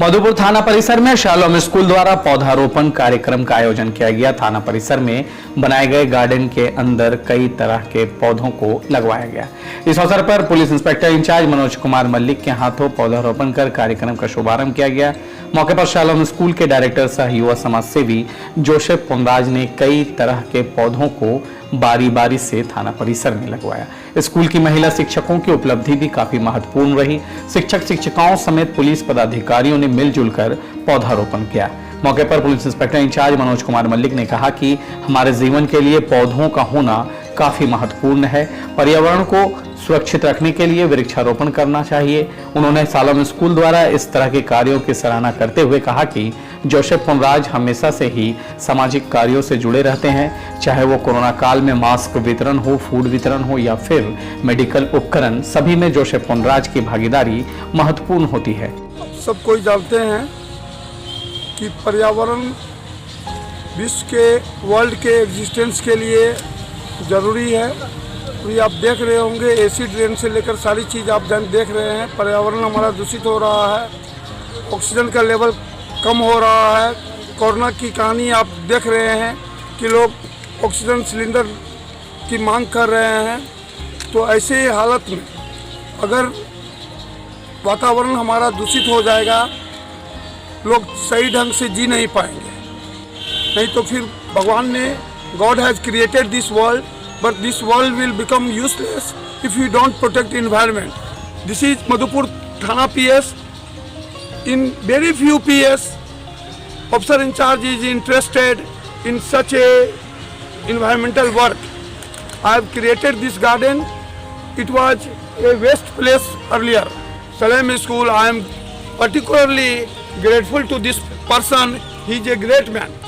मधुपुर थाना परिसर में शालोम स्कूल द्वारा पौधारोपण कार्यक्रम का आयोजन किया गया। थाना परिसर में बनाए गए गार्डन के अंदर कई तरह के पौधों को लगवाया गया। इस अवसर पर police inspector in charge Manoj Kumar Mallik के हाथों पौधारोपण कर कार्यक्रम का शुभारंभ किया गया। मौके पर शालोम स्कूल के डायरेक्टर सह युवा समाज सेवी जोसेफ पुनराज ने कई तरह के पौधों को बारी बारी से थाना परिसर में लगवाया। स्कूल की महिला शिक्षकों की उपलब्धि भी काफी महत्वपूर्ण रही। शिक्षक शिक्षिकाओं समेत पुलिस पदाधिकारियों ने मिलजुल कर पौधारोपण किया। मौके पर police inspector in charge Manoj Kumar Mallick ने कहा कि हमारे जीवन के लिए पौधों का होना काफी महत्वपूर्ण है। पर्यावरण को सुरक्षित रखने के लिए वृक्षारोपण करना चाहिए। उन्होंने शालोम स्कूल द्वारा इस तरह के कार्यों की सराहना करते हुए कहा कि जोसेफ पुनराज हमेशा से ही सामाजिक कार्यों से जुड़े रहते हैं, चाहे वो कोरोना काल में मास्क वितरण हो, फूड वितरण हो या फिर मेडिकल उपकरण, सभी में जोसेफ पुनराज की भागीदारी महत्वपूर्ण होती है। सब कोई जानते हैं कि पर्यावरण विश्व के, वर्ल्ड के एग्जिस्टेंस के लिए ज़रूरी है। तो आप देख रहे होंगे एसिड रेन से लेकर सारी चीज़ आप देख रहे हैं। पर्यावरण हमारा दूषित हो रहा है, ऑक्सीजन का लेवल कम हो रहा है। कोरोना की कहानी आप देख रहे हैं कि लोग ऑक्सीजन सिलेंडर की मांग कर रहे हैं। तो ऐसे हालत में अगर वातावरण हमारा दूषित हो जाएगा, लोग सही ढंग से जी नहीं पाएंगे। नहीं तो फिर भगवान ने God has created this world, but this world will become useless if you don't protect the environment. This is Madhupur Thana PS. In very few PS, officer in charge is interested in such a environmental work. I have created this garden. It was a waste place earlier. Salem School, I am particularly grateful to this person. He is a great man.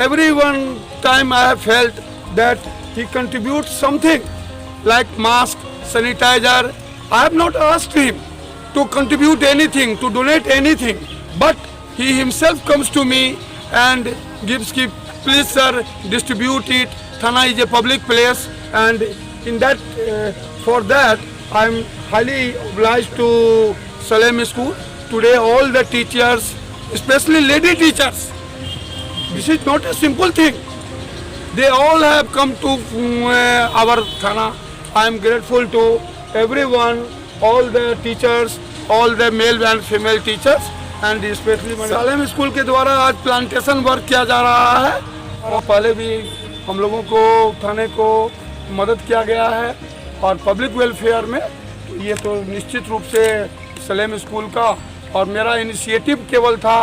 Every one time I have felt that he contributes something like mask, sanitizer. I have not asked him to contribute anything, to donate anything, but he himself comes to me and gives, please sir, distribute it. Thana is a public place, and in that, for that, I am highly obliged to Salem School. Today all the teachers, especially lady teachers, this is not a simple thing. They all have come to our Thana. I am grateful to everyone, all the teachers, all the male and female teachers, and especially Salem school के द्वारा आज plantation work किया जा रहा है। और पहले भी हम लोगों को, थाने को मदद किया गया है और पब्लिक वेलफेयर में ये तो निश्चित रूप से सलेम स्कूल का और मेरा इनिशिएटिव केवल था।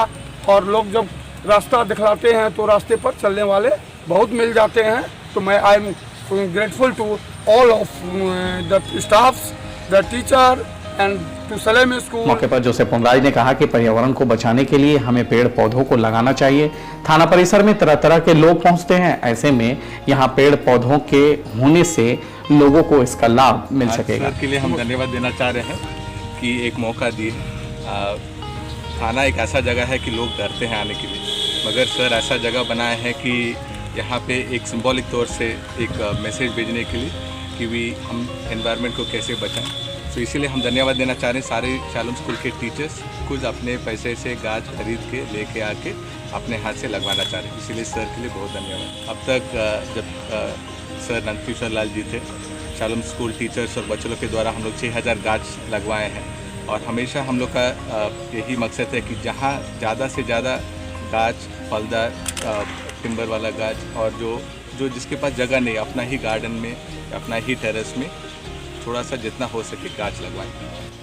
और लोग जब रास्ता दिखलाते हैं तो रास्ते पर चलने वाले बहुत मिल जाते हैं। तो मैं I am grateful to all of the staffs, the teacher and to Salem school. मौके पर जोसेफ पुनराज ने कहा कि पर्यावरण को बचाने के लिए हमें पेड़ पौधों को लगाना चाहिए। थाना परिसर में तरह तरह के लोग पहुंचते हैं, ऐसे में यहाँ पेड़ पौधों के होने से लोगों को इसका लाभ मिल सकेगा। सर के लिए हम धन्यवाद देना चाह रहे हैं कि एक मौका दिए। थाना एक ऐसा जगह है कि लोग डरते हैं आने के लिए, मगर सर ऐसा जगह बनाया है कि यहाँ पे एक सिंबॉलिक तौर से एक मैसेज भेजने के लिए कि भी हम एनवायरनमेंट को कैसे बचाएं। तो इसीलिए हम धन्यवाद देना चाह रहे हैं सारे शालोम स्कूल के टीचर्स, कुछ अपने पैसे से गाछ खरीद के लेके आके अपने हाथ से लगवाना चाह रहे हैं। इसीलिए सर के लिए बहुत धन्यवाद। अब तक जब सर नंदकिशोर लाल जी थे, शालोम स्कूल टीचर्स और बच्चों के द्वारा हम लोग 6000 गाछ लगवाए हैं। और हमेशा हम लोग का यही मकसद है कि जहाँ ज़्यादा से ज़्यादा गाछ, फलदार, टिम्बर वाला गाछ और जो जिसके पास जगह नहीं, अपना ही गार्डन में, अपना ही टेरेस में थोड़ा सा जितना हो सके गाछ लगवाएं।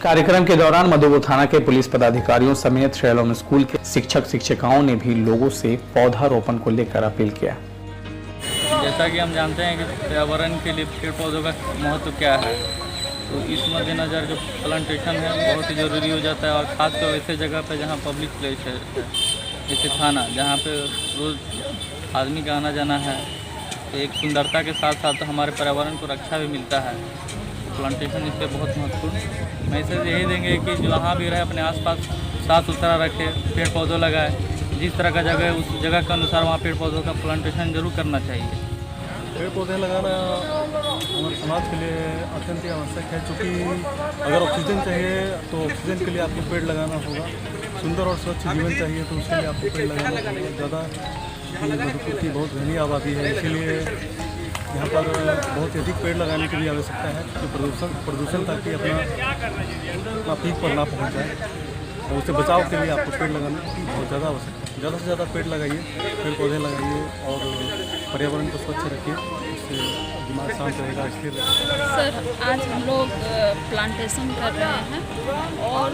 कार्यक्रम के दौरान मधुपुर थाना के पुलिस पदाधिकारियों समेत शालोम स्कूल के शिक्षक शिक्षिकाओं ने भी लोगों से पौधारोपण को लेकर अपील किया। जैसा कि हम जानते हैं कि पर्यावरण के लिए पेड़ पौधों का महत्व क्या है, तो इस मद्देनज़र जो प्लांटेशन है बहुत ही ज़रूरी हो जाता है। और खासकर ऐसे जगह पर जहाँ पब्लिक प्लेस है, जैसे थाना, जहाँ पे रोज़ आदमी का आना जाना है, तो एक सुंदरता के साथ साथ हमारे पर्यावरण को रक्षा भी मिलता है। प्लांटेशन इस पर बहुत महत्वपूर्ण मैसेज यही देंगे कि जहाँ भी रहे अपने आसपास साफ़ सुथरा रखे, पेड़ पौधे लगाए। जिस तरह का जगह है उस जगह के अनुसार वहाँ पेड़ पौधों का प्लांटेशन जरूर करना चाहिए। पेड़ पौधे लगाना हमारे समाज के लिए अत्यंत आवश्यक है, क्योंकि अगर ऑक्सीजन चाहिए तो ऑक्सीजन के लिए आपको पेड़ लगाना होगा। सुंदर और स्वच्छ जीवन चाहिए तो उसके लिए आपको पेड़ लगाना चाहिए। ज़्यादा मधुपुर की बहुत घनी आबादी है, इसीलिए यहाँ पर बहुत अधिक पेड़ लगाने की भी आवश्यकता है कि प्रदूषण ताकि अपना पीक पर ना पहुँच जाए, और उससे बचाव के लिए आपको पेड़ लगाना बहुत ज़्यादा आवश्यक है। ज़्यादा से ज़्यादा पेड़ लगाइए, पेड़ पौधे लगाइए और पर्यावरण को स्वच्छ रखिए, इससे दिमाग शांत रहेगा, स्थिर रहेगा। सर, आज हम लोग प्लांटेशन कर रहे हैं और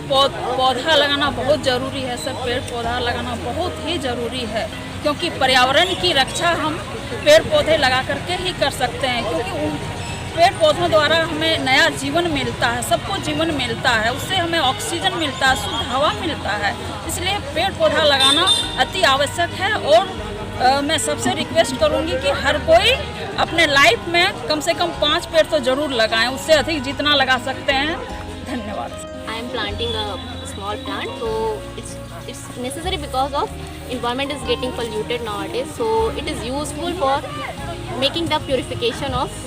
पौधा लगाना बहुत ज़रूरी है सर। पेड़ पौधा लगाना बहुत ही ज़रूरी है, क्योंकि पर्यावरण की रक्षा हम पेड़ पौधे लगा करके ही कर सकते हैं, क्योंकि पेड़ पौधों द्वारा हमें नया जीवन मिलता है, सबको जीवन मिलता है, उससे हमें ऑक्सीजन मिलता है, शुद्ध हवा मिलता है। इसलिए पेड़ पौधा लगाना अति आवश्यक है और मैं सबसे रिक्वेस्ट करूंगी कि हर कोई अपने लाइफ में कम से कम 5 पेड़ तो ज़रूर लगाएं, उससे अधिक जितना लगा सकते हैं। धन्यवाद। I am planting a small plant, so it's necessary because of environment is getting polluted nowadays. So it is useful for making the purification of,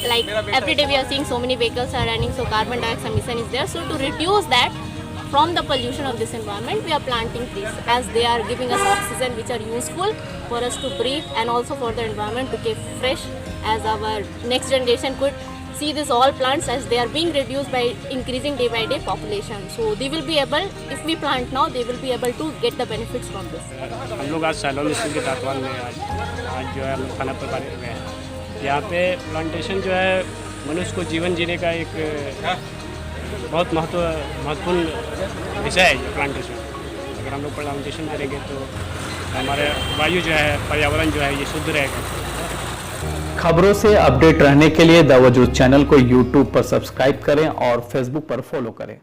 like every day we are seeing so many vehicles are running, so carbon dioxide emission is there. So to reduce that from the pollution of this environment, we are planting trees as they are giving us oxygen which are useful for us to breathe and also for the environment to keep fresh, as our next generation could see this all plants as they are being reduced by increasing day by day population. So they will be able, if we plant now, they will be able to get the benefits from this. हम लोग आज salon school के तातवान में आज जो है हम लोग खाना प्रकार हुए हैं। यहाँ पे प्लांटेशन जो है मनुष्य को जीवन जीने का एक बहुत महत्वपूर्ण विषय है ये प्लांटेशन। अगर हम लोग प्लांटेशन करेंगे तो हमारे वायु जो है, पर्यावरण जो है, ये शुद्ध रहेगा। खबरों से अपडेट रहने के लिए द वजूद चैनल को YouTube पर सब्सक्राइब करें और Facebook पर फॉलो करें।